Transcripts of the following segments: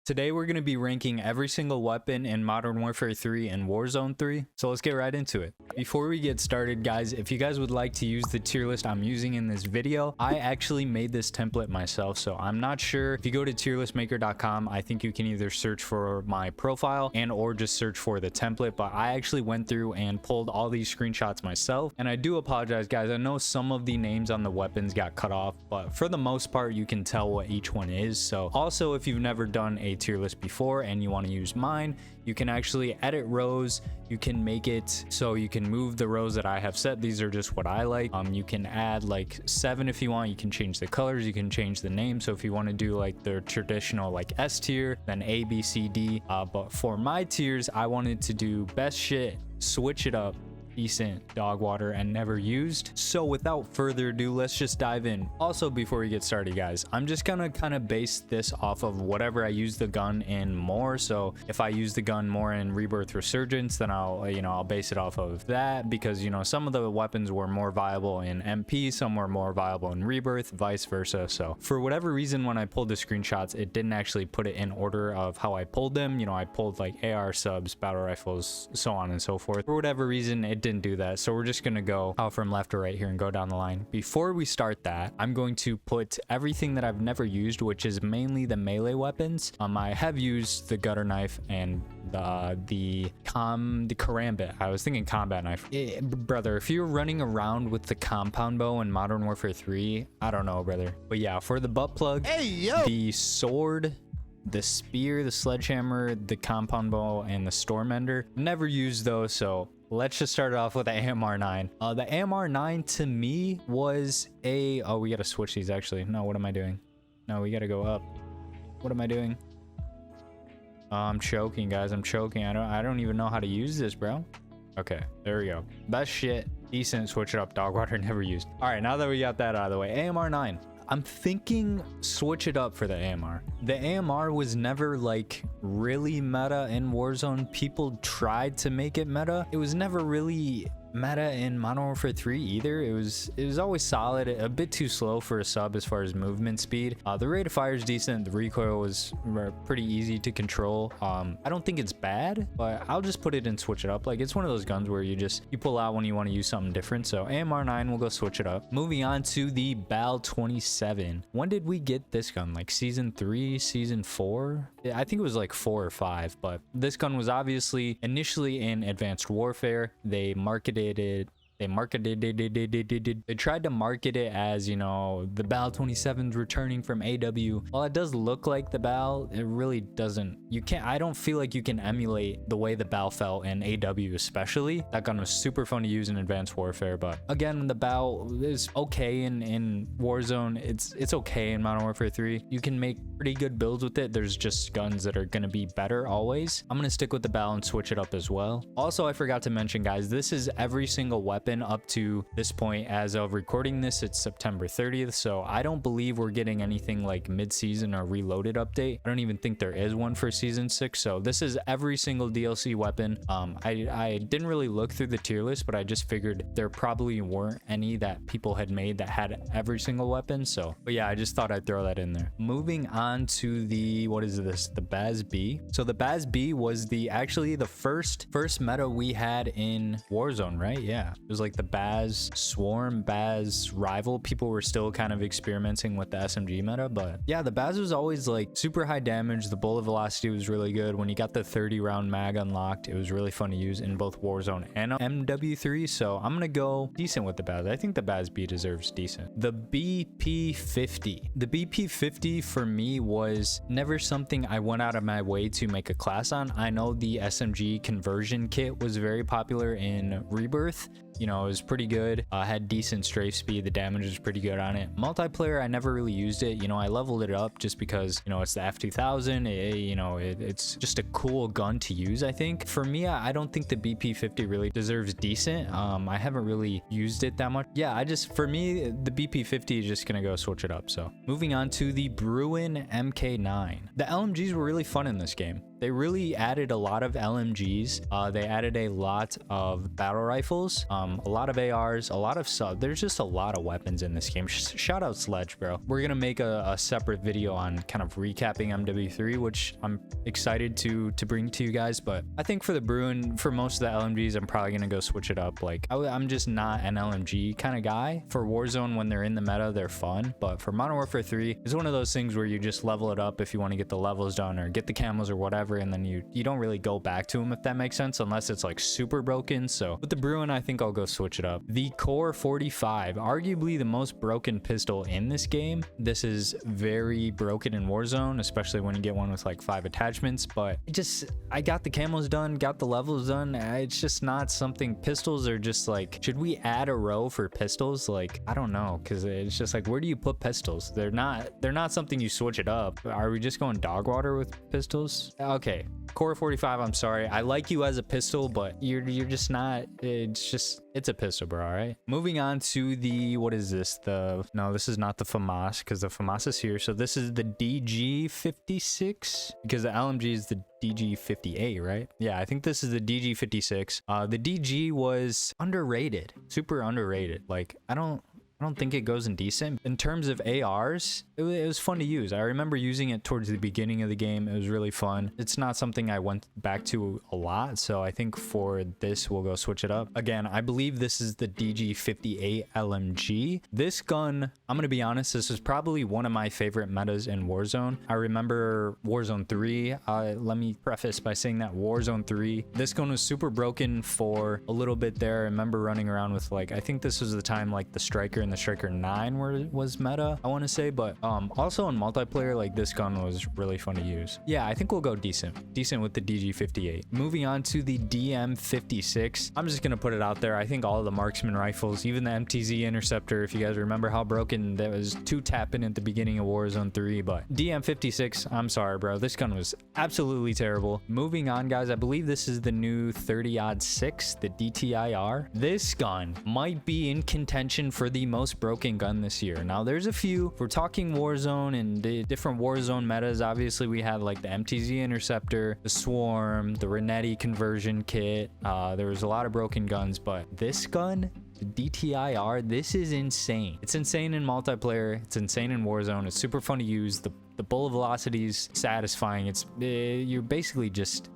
Today we're going to be ranking every single weapon in Modern Warfare 3 and Warzone 3, so let's get right into it. Before we get started, guys, if you guys would like to use the tier list I'm using in this video, I actually made this template myself, so I'm not sure. If you go to tierlistmaker.com, I think you can either search for my profile and or just search for the template, but I actually went through and pulled all these screenshots myself, and I do apologize, guys. I know some of the names on the weapons got cut off, but for the most part, you can tell what each one is. So also, if you've never done a tier list before and you want to use mine, you can actually edit rows. You can make it so you can move the rows that I have set. These are just what I like. You can add like 7 if you want. You can change the colors, you can change the name. So if you want to do like the traditional like S tier, then A, B, C, D, but for my tiers, I wanted to do best shit, switch it up, decent, dog water, and never used. So without further ado, let's just dive in. Also, before we get started, guys, I'm just gonna kind of base this off of whatever I use the gun in more. So if I use the gun more in Rebirth Resurgence, then I'll base it off of that, because some of the weapons were more viable in MP, some were more viable in Rebirth, vice versa. So for whatever reason, when I pulled the screenshots, it didn't actually put it in order of how I pulled them. I pulled like AR subs, battle rifles, so on and so forth. For whatever reason, it didn't do that, so we're just gonna go out from left to right here and go down the line. Before we start that, I'm going to put everything that I've never used, which is mainly the melee weapons. I have used the gutter knife and the karambit. I was thinking combat knife. Brother, if you're running around with the compound bow in Modern Warfare 3, I don't know, brother. But yeah, for the butt plug, the sword, the spear, the sledgehammer, the compound bow, and the storm ender, never used those. So let's just start off with the AMR9. The AMR9 to me was a... Oh, we got to switch these actually. No, what am I doing? No, we got to go up. What am I doing? I'm choking, guys. I'm choking. I don't even know how to use this, bro. Okay, there we go. Best shit. Decent. Switch it up. Dog water, never used. All right, now that we got that out of the way, AMR9. I'm thinking switch it up for the AMR. The AMR was never like really meta in Warzone. People tried to make it meta. It was never really meta in Modern Warfare 3 either. It was always solid, a bit too slow for a sub as far as movement speed. The rate of fire is decent. The recoil was pretty easy to control. I don't think it's bad, but I'll just put it and switch it up. Like, it's one of those guns where you pull out when you want to use something different. So AMR9, we'll go switch it up. Moving on to the BAL 27. When did we get this gun? Like season 3, season 4? I think it was like 4 or 5, but this gun was obviously initially in Advanced Warfare. They tried to market it as, the BAL 27's returning from AW. While it does look like the BAL, it really doesn't. I don't feel like you can emulate the way the BAL felt in AW especially. That gun was super fun to use in Advanced Warfare, but again, the BAL is okay in Warzone. It's okay in Modern Warfare 3. You can make pretty good builds with it. There's just guns that are gonna be better always. I'm gonna stick with the BAL and switch it up as well. Also, I forgot to mention, guys, this is every single weapon up to this point. As of recording this, it's September 30th, so I don't believe we're getting anything like mid-season or reloaded update. I don't even think there is one for season 6. So this is every single DLC weapon. I didn't really look through the tier list, but I just figured there probably weren't any that people had made that had every single weapon. So, but yeah, I just thought I'd throw that in there. Moving on to the, what is this? The BAS-B. So the BAS-B was actually the first meta we had in Warzone, right? Yeah, it was like the BAS Swarm, BAS Rival. People were still kind of experimenting with the SMG meta, but yeah, the BAS was always like super high damage. The bullet velocity was really good. When you got the 30 round mag unlocked, it was really fun to use in both Warzone and MW3. So I'm gonna go decent with the BAS. I think the BAS-B deserves decent. The BP50. The BP50 for me was never something I went out of my way to make a class on. I know the SMG conversion kit was very popular in Rebirth. It was pretty good. Had decent strafe speed. The damage was pretty good on it. Multiplayer, I never really used it. I leveled it up just because, it's the F2000. It's just a cool gun to use, I think. For me, I don't think the BP50 really deserves decent. I haven't really used it that much. Yeah, for me, the BP50 is just gonna go switch it up. So moving on to the Bruin MK9. The LMGs were really fun in this game. they really added a lot of LMGs. They added a lot of battle rifles, a lot of ARs, a lot of there's just a lot of weapons in this game. Shout out Sledge, bro. We're gonna make a separate video on kind of recapping MW3, which I'm excited to bring to you guys. But I think for the Bruin, for most of the LMGs, I'm probably gonna go switch it up. Like I'm just not an LMG kind of guy. For Warzone, when they're in the meta, they're fun, but for Modern Warfare 3, it's one of those things where you just level it up if you want to get the levels done or get the camos or whatever, and then you don't really go back to them, if that makes sense, unless it's like super broken. So with the Bruin, I think I'll go switch it up. The Core 45, arguably the most broken pistol in this game. This is very broken in Warzone, especially when you get one with like 5 attachments, but I got the camos done, got the levels done. It's just not something. Pistols are just like, should we add a row for pistols? Like, I don't know, because it's just like, where do you put pistols? They're not something you switch it up. Are we just going dog water with pistols? Okay, Core 45, I'm sorry, I like you as a pistol, but you're just not. It's a pistol, bro. All right, moving on to the, what is this? No, this is not the FAMAS, because the FAMAS is here. So this is the DG56, because the LMG is the DG58, right? Yeah, I think this is the DG56. The DG was underrated, super underrated. Like, I don't think it goes in decent. In terms of ARs, it was fun to use. I remember using it towards the beginning of the game. It was really fun. It's not something I went back to a lot, so I think for this, we'll go switch it up. Again, I believe this is the DG58 LMG. This gun, I'm gonna be honest, this is probably one of my favorite metas in Warzone. I remember Warzone 3. Let me preface by saying that Warzone 3, this gun was super broken for a little bit there. I remember running around with, like, I think this was the time like the Striker and the Striker 9 was meta, I want to say. But also in multiplayer, like, this gun was really fun to use. Yeah, I think we'll go decent with the DG58. Moving on to the DM56. I'm just gonna put it out there, I think all of the marksman rifles, even the MTZ Interceptor, if you guys remember how broken that was, 2 tapping at the beginning of Warzone 3. But DM56, I'm sorry, bro, this gun was absolutely terrible. Moving on, guys, I believe this is the new 30-06, the DTIR. This gun might be in contention for the most broken gun this year. Now, there's a few. If we're talking Warzone and the different Warzone metas, obviously we had like the MTZ Interceptor, the Swarm, the Renetti conversion kit. There was a lot of broken guns, but this gun, the DTIR, this is insane. It's insane in multiplayer. It's insane in Warzone. It's super fun to use. The bullet velocity is satisfying. It's basically just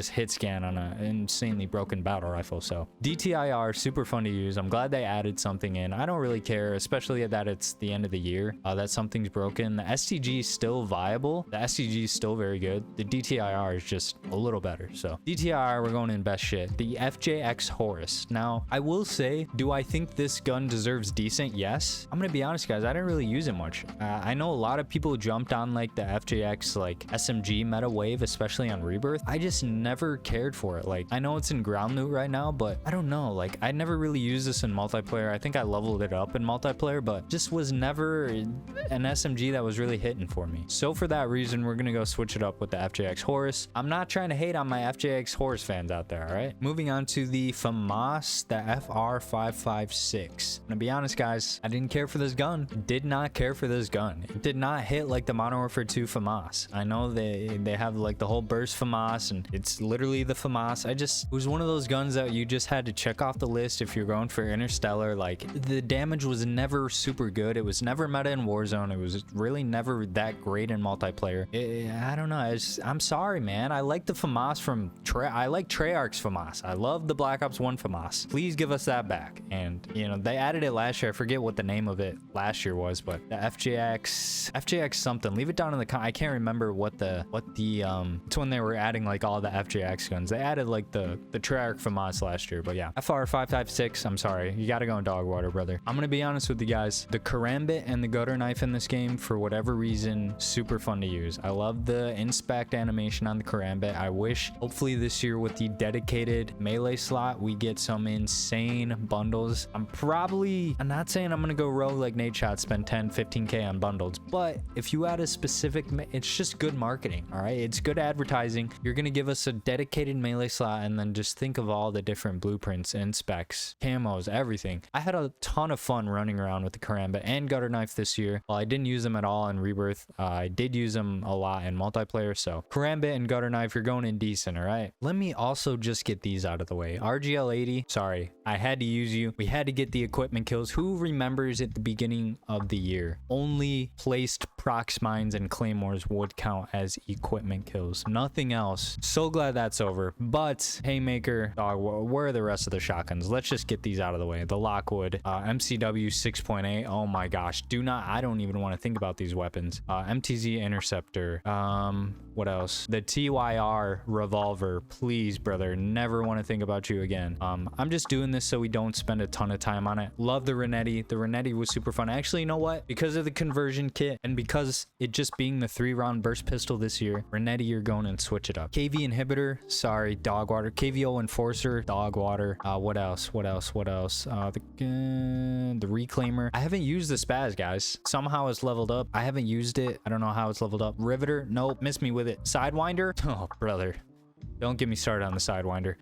hit scan on an insanely broken battle rifle. So DTIR, super fun to use. I'm glad they added something in. I don't really care, especially that it's the end of the year, that something's broken. The STG is still viable. The STG is still very good. The DTIR is just a little better. So DTIR, we're going in best shit. The FJX Horus. Now, I will say, do I think this gun deserves decent? Yes. I'm gonna be honest, guys, I didn't really use it much. I know a lot of people jumped on like the FJX like SMG meta wave, especially on Rebirth. I just never cared for it. Like, I know it's in ground loot right now, but I don't know, like, I never really used this in multiplayer. I think I leveled it up in multiplayer, but just was never an SMG that was really hitting for me. So for that reason, we're gonna go switch it up with the FJX Horus. I'm not trying to hate on my FJX Horus fans out there, all right? Moving on to the FAMAS, the FR556. I'm gonna be honest, guys, I didn't care for this gun. Did not care for this gun. It did not hit like the Modern Warfare 2 FAMAS. I know they have like the whole burst FAMAS, and it's literally the FAMAS. It was one of those guns that you just had to check off the list if you're going for Interstellar. Like, the damage was never super good. It was never meta in Warzone. It was really never that great in multiplayer. I don't know. I'm sorry, man. I like the FAMAS from I like Treyarch's FAMAS. I love the Black Ops 1 FAMAS. Please give us that back. And, you know, they added it last year. I forget what the name of it last year was, but the FJX something. Leave it down in the I can't remember what it's when they were adding like all the FJX guns. They added like the Treyarch FAMAS last year, but yeah. FR556, I'm sorry. You gotta go in dog water, brother. I'm gonna be honest with you guys. The karambit and the gutter knife in this game, for whatever reason, super fun to use. I love the inspect animation on the karambit. I wish, hopefully this year with the dedicated melee slot, we get some insane bundles. I'm not saying I'm gonna go rogue like Nate Shot, spend 10, 15K on bundles, but if you out a specific, it's just good marketing, all right? It's good advertising. You're gonna give us a dedicated melee slot, and then just think of all the different blueprints and specs, camos, everything. I had a ton of fun running around with the karambit and gutter knife this year. Well, I didn't use them at all in rebirth. I did use them a lot in multiplayer. So karambit and gutter knife, you're going in decent, all right? Let me also just get these out of the way. RGL 80, sorry, I had to use you. We had to get the equipment kills. Who remembers at the beginning of the year only placed prox mines and claymores would count as equipment kills, nothing else? So glad that's over. But haymaker, dog, where are the rest of the shotguns? Let's just get these out of the way. The Lockwood, MCW 6.8, oh my gosh, I don't even want to think about these weapons. MTZ interceptor, what else? The TYR revolver, please brother, never want to think about you again. I'm just doing this so we don't spend a ton of time on it. Love the Renetti. The Renetti was super fun. Actually, you know what, because of the conversion kit and because it just being the 3-round burst pistol this year, Renetti, you're going and switch it up. KV inhibitor, sorry, dog water. KVO enforcer, dog water. What else? The reclaimer, I haven't used the spaz, guys. Somehow it's leveled up. I haven't used it. I don't know how it's leveled up. Riveter, nope, miss me with it. Sidewinder, oh brother, don't get me started on the Sidewinder.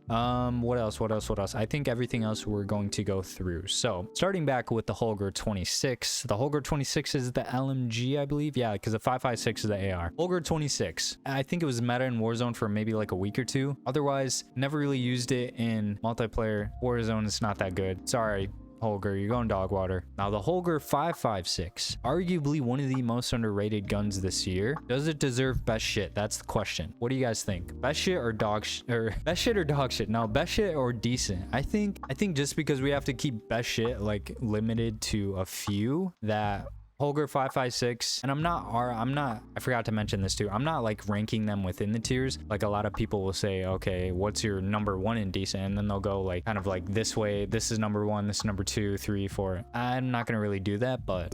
What else? I think everything else we're going to go through. So starting back with the Holger 26. The Holger 26 is the LMG, I believe. Yeah, because the 5.56 is the AR. Holger 26. I think it was meta in Warzone for maybe like a week or two. Otherwise, never really used it in multiplayer. Warzone is not that good. Sorry, Holger, you're going dog water. Now the Holger 5.56, arguably one of the most underrated guns this year. Does it deserve best shit? That's the question. What do you guys think? Best shit or dog shit? Or best shit or dog shit? No, best shit or decent. I think just because we have to keep best shit like limited to a few, that Holger 5.56, and I forgot to mention this too, I'm not like ranking them within the tiers. Like a lot of people will say, okay, what's your number one in decent, and then they'll go like kind of like this way, this is number one, this is number 2, 3, 4. I'm not gonna really do that, but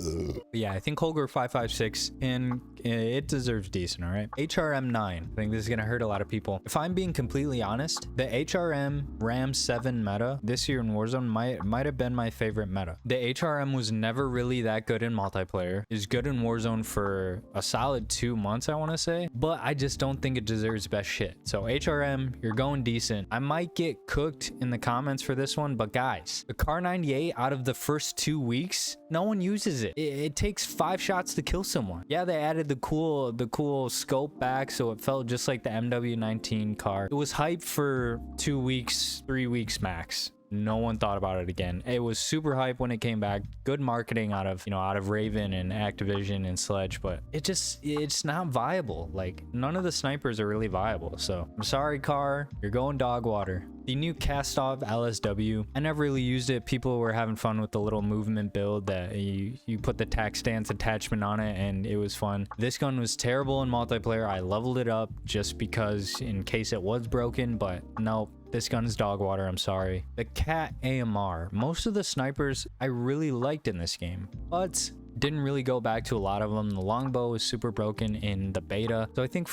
yeah, I think Holger 5.56, and it deserves decent. All right, HRM 9, I think this is gonna hurt a lot of people. If I'm being completely honest, the HRM Ram 7 meta this year in Warzone might have been my favorite meta. The HRM was never really that good in multiplayer. Is good in Warzone for a solid 2 months, I want to say, but I just don't think it deserves best shit. So HRM, you're going decent. I might get cooked in the comments for this one, but guys, the Kar 98 out of the first 2 weeks, no one uses it. It takes 5 shots to kill someone. Yeah, they added the cool scope back, so it felt just like the MW19 car. It was hyped for 2 weeks, 3 weeks max. No one thought about it again. It was super hype when it came back. Good marketing out of Raven and Activision and Sledge, but it's not viable. Like none of the snipers are really viable. So I'm sorry, Car, you're going dog water. The new Cast-Off LSW, I never really used it. People were having fun with the little movement build that you put the tac stance attachment on it, and it was fun. This gun was terrible in multiplayer. I leveled it up just because in case it was broken, but nope. This gun is dog water, I'm sorry. The Cat AMR. Most of the snipers I really liked in this game, but didn't really go back to a lot of them. The longbow is super broken in the beta. So I think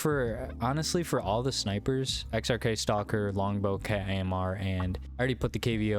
honestly, for all the snipers, XRK Stalker, longbow, Cat AMR, and I already put the KV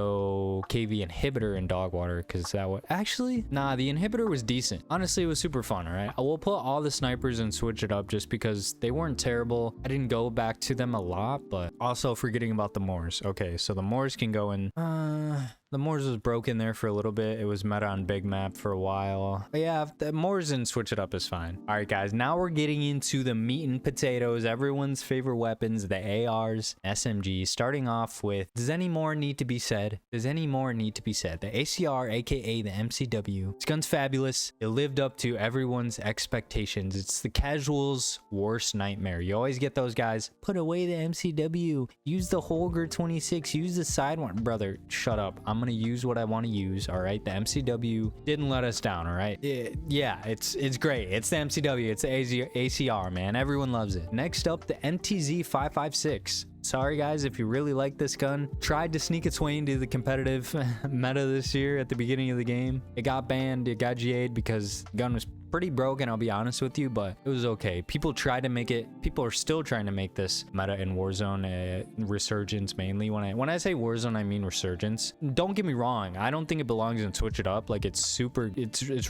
inhibitor in dog water because that would actually, nah, the inhibitor was decent. Honestly, it was super fun, all right? I will put all the snipers and switch it up just because they weren't terrible. I didn't go back to them a lot, but also forgetting about the Moors. Okay, so the Moors can go in, the Moors was broken there for a little bit. It was meta on big map for a while. But yeah, if the Moors and switch it up is fine. All right, guys, now we're getting into the meat and potatoes, everyone's favorite weapons, the ARs, SMGs. Starting off with, does any more need to be said? Does any more need to be said? The ACR, aka the MCW. This gun's fabulous. It lived up to everyone's expectations. It's the casual's worst nightmare. You always get those guys, put away the MCW, use the Holger 26, use the side one. Brother, shut up. I'm gonna use what I want to use. All right, the MCW didn't let us down. All right, yeah, it's great. It's the MCW, it's the ACR, man. Everyone loves it. Next up, the MTZ 5.56. Sorry guys, if you really like this gun, tried to sneak its way into the competitive meta this year at the beginning of the game. It got banned, it got GA'd because the gun was pretty broken, I'll be honest with you, but it was okay. People tried to make it, people are still trying to make this meta in Warzone resurgence mainly. When I say Warzone, I mean resurgence. Don't get me wrong, I don't think it belongs in Switch It Up. Like, it's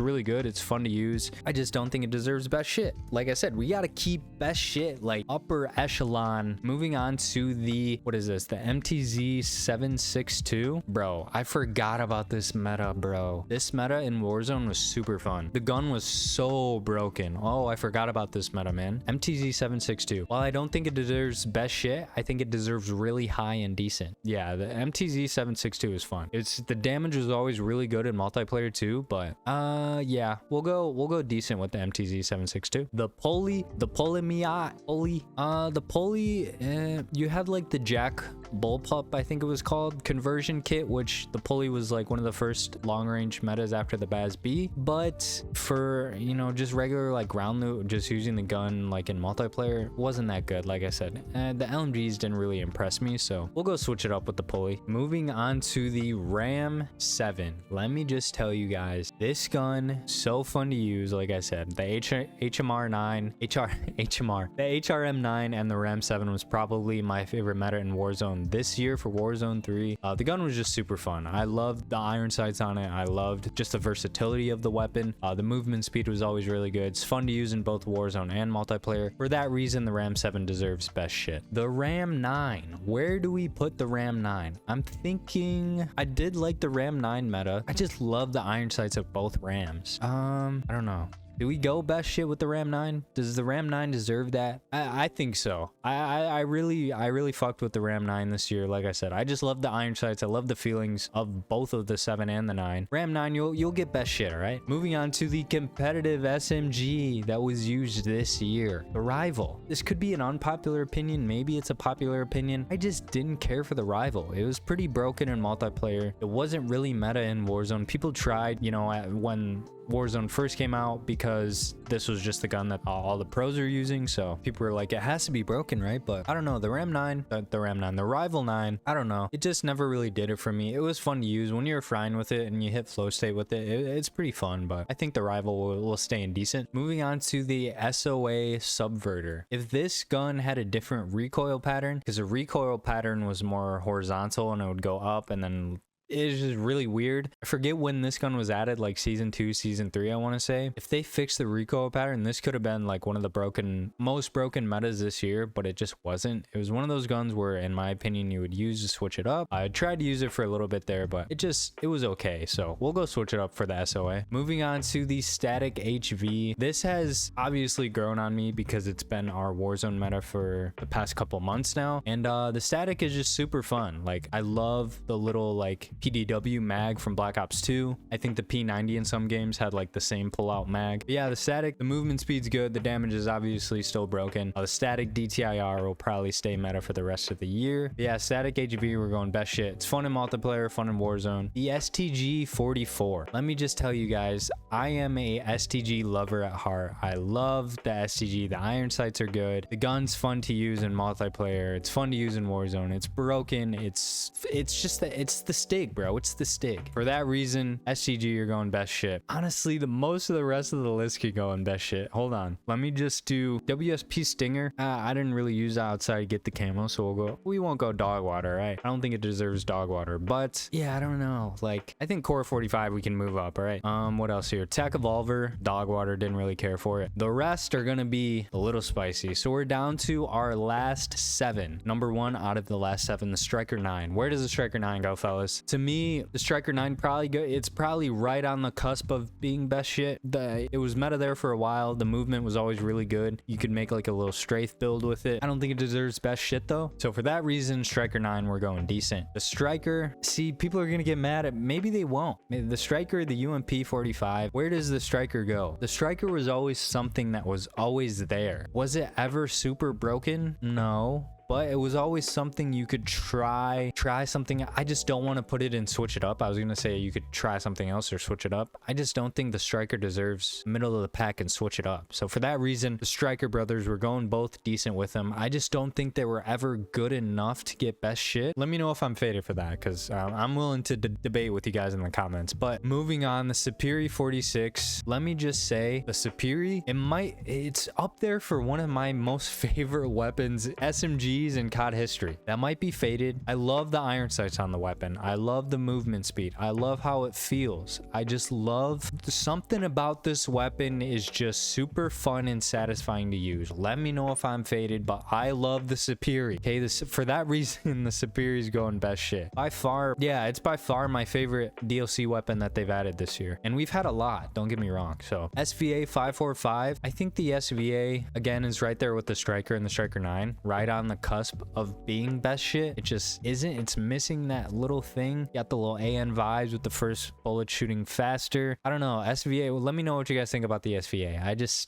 really good, it's fun to use. I just don't think it deserves best shit. Like I said, we gotta keep best shit like upper echelon. Moving on to the, what is this, the MTZ762. Bro, I forgot about this meta, bro. This meta in Warzone was super fun. The gun was so broken. Oh, I forgot about this meta, man. MTZ762. While I don't think it deserves best shit, I think it deserves really high and decent. Yeah, the MTZ762 is fun. The damage was always really good in multiplayer too, but yeah, we'll go decent with the MTZ762. The pulley, you have like the Jack Bullpup, I think it was called, conversion kit, which the pulley was like one of the first long range metas after the BAS-B. But for, you know, just regular like ground loot, just using the gun like in multiplayer, wasn't that good. Like I said, the LMGs didn't really impress me, so we'll go switch it up with the pulley. Moving on to the Ram 7. Let me just tell you guys, this gun, so fun to use. Like I said, the HRM9 and the Ram 7 was probably my favorite meta in Warzone this year for Warzone 3. The gun was just super fun. I loved the iron sights on it. I loved just the versatility of the weapon. The movement speed was always really good. It's fun to use in both Warzone and multiplayer. For that reason, the Ram 7 deserves best shit. The Ram 9. Where do we put the Ram 9? I'm thinking I did like the Ram 9 meta. I just love the iron sights of both Rams. I don't know. Do we go best shit with the Ram 9? Does the Ram 9 deserve that? I think so. I really fucked with the Ram 9 this year. Like I said, I just love the iron sights. I love the feelings of both of the 7 and the 9. Ram 9, you'll get best shit, all right? Moving on to the competitive SMG that was used this year. The Rival. This could be an unpopular opinion. Maybe it's a popular opinion. I just didn't care for the Rival. It was pretty broken in multiplayer. It wasn't really meta in Warzone. People tried, you know, when Warzone first came out, because this was just the gun that all the pros are using, so people were like, it has to be broken, right? But I don't know, the Rival 9, I don't know, it just never really did it for me. It was fun to use when you're frying with it and you hit flow state with it. It's pretty fun, but I think the Rival will stay in decent. Moving on to the SOA Subverter. If this gun had a different recoil pattern, because the recoil pattern was more horizontal and it would go up and then it's just really weird. I forget when this gun was added, like season 2, season 3, I want to say. If they fixed the recoil pattern, this could have been like one of the most broken metas this year, but it just wasn't. It was one of those guns where, in my opinion, you would use to switch it up. I tried to use it for a little bit there, but it was okay. So we'll go switch it up for the SOA. Moving on to the static HV. This has obviously grown on me because it's been our Warzone meta for the past couple months now. And the static is just super fun. Like, I love the little like PDW mag from Black Ops 2. I think the P90 in some games had like the same pull-out mag. But yeah, the static, the movement speed's good. The damage is obviously still broken. The static DTIR will probably stay meta for the rest of the year. But yeah, static HV, we're going best shit. It's fun in multiplayer, fun in Warzone. The STG-44. Let me just tell you guys, I am a STG lover at heart. I love the STG. The iron sights are good. The gun's fun to use in multiplayer. It's fun to use in Warzone. It's broken. It's the STIG, bro. It's the STIG. For that reason, STG, you're going best shit. Honestly, most of the rest of the list could go in best shit. Hold on. Let me just do WSP Stinger. I didn't really use that outside to get the camo, so we won't go dog water, right? I don't think it deserves dog water, but yeah, I don't know. Like, I think Core 45 we can move up, all right? What else here? Tech Evolver, dog water, didn't really care for it. The rest are gonna be a little spicy. So we're down to our last 7. Number 1 out of the last 7, the Striker 9. Where does the Striker 9 go, fellas? To me, the Striker 9 it's probably right on the cusp of being best shit. It was meta there for a while. The movement was always really good. You could make like a little strafe build with it. I don't think it deserves best shit though. So for that reason, Striker 9, we're going decent. The Striker, see, people are gonna get mad at, maybe they won't. The Striker, the UMP 45, where does the Striker go? The Striker was always something that was always there. Was it ever super broken? No. but it was always something you could try something. I just don't want to put it in switch it up. I was gonna say you could try something else or switch it up. I just don't think the Striker deserves middle of the pack and switch it up. So for that reason, the Striker brothers were going both decent with them. I just don't think they were ever good enough to get best shit. Let me know if I'm faded for that, because I'm willing to debate with you guys in the comments. But moving on, the Superi 46. Let me just say the Superi, it's up there for one of my most favorite weapons, SMGs in COD history. That might be faded. I love the iron sights on the weapon. I love the movement speed. I love how it feels. I just love something about this weapon is just super fun and satisfying to use. Let me know if I'm faded, but I love the Superi. Okay, for that reason, the Superi is going best shit. By far, yeah, it's by far my favorite DLC weapon that they've added this year. And we've had a lot, don't get me wrong. So SVA 545, I think the SVA, again, is right there with the Striker and the Striker 9, right on the cusp of being best shit. It just isn't. It's missing that little thing. Got the little AN vibes with the first bullet shooting faster. I don't know. SVA, well, let me know what you guys think about the SVA.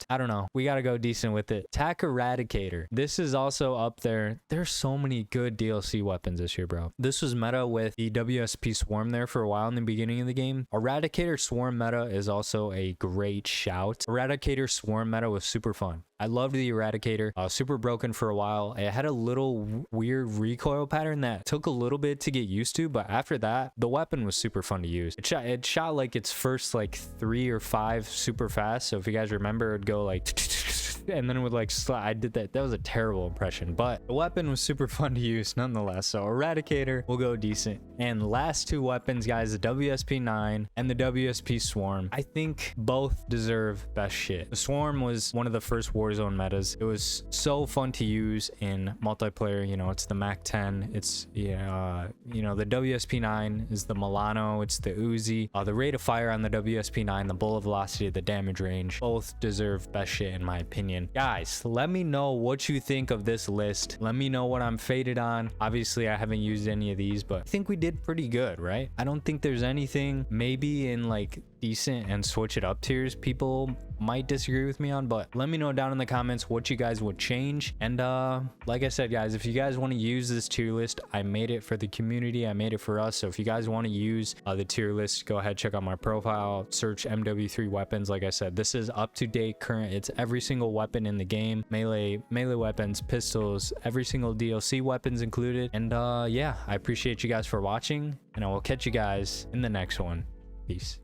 I don't know. We got to go decent with it. TAC Eradicator. This is also up there. There's so many good DLC weapons this year, bro. This was meta with the WSP Swarm there for a while in the beginning of the game. Eradicator Swarm meta is also a great shout. Eradicator Swarm meta was super fun. I loved the Eradicator. Super broken for a while. It had a little weird recoil pattern that took a little bit to get used to, but after that, the weapon was super fun to use. It shot like its first like 3 or 5 super fast. So if you guys remember, it'd go like and then it would like slide. I did that. That was a terrible impression, but the weapon was super fun to use nonetheless. So Eradicator will go decent. And last 2 weapons, guys, the WSP 9 and the WSP Swarm. I think both deserve best shit. The Swarm was one of the first Warzone metas. It was so fun to use in multiplayer. You know, it's the Mac 10. It's you know, the WSP 9 is the Milano. It's the Uzi. The rate of fire on the WSP 9, the bullet velocity, the damage range, both deserve best shit in my opinion. Guys, let me know what you think of this list. Let me know what I'm faded on. Obviously, I haven't used any of these, but I think we did pretty good, right? I don't think there's anything maybe in like decent and switch it up tiers people might disagree with me on, but let me know down in the comments what you guys would change. And like I said, guys, if you guys want to use this tier list, I made it for the community. I made it for us. So if you guys want to use the tier list, go ahead, check out my profile, search MW3 weapons. Like I said, this is up to date, current. It's every single weapon in the game, melee weapons, pistols, every single DLC weapons included. And yeah, I appreciate you guys for watching, and I will catch you guys in the next one. Peace.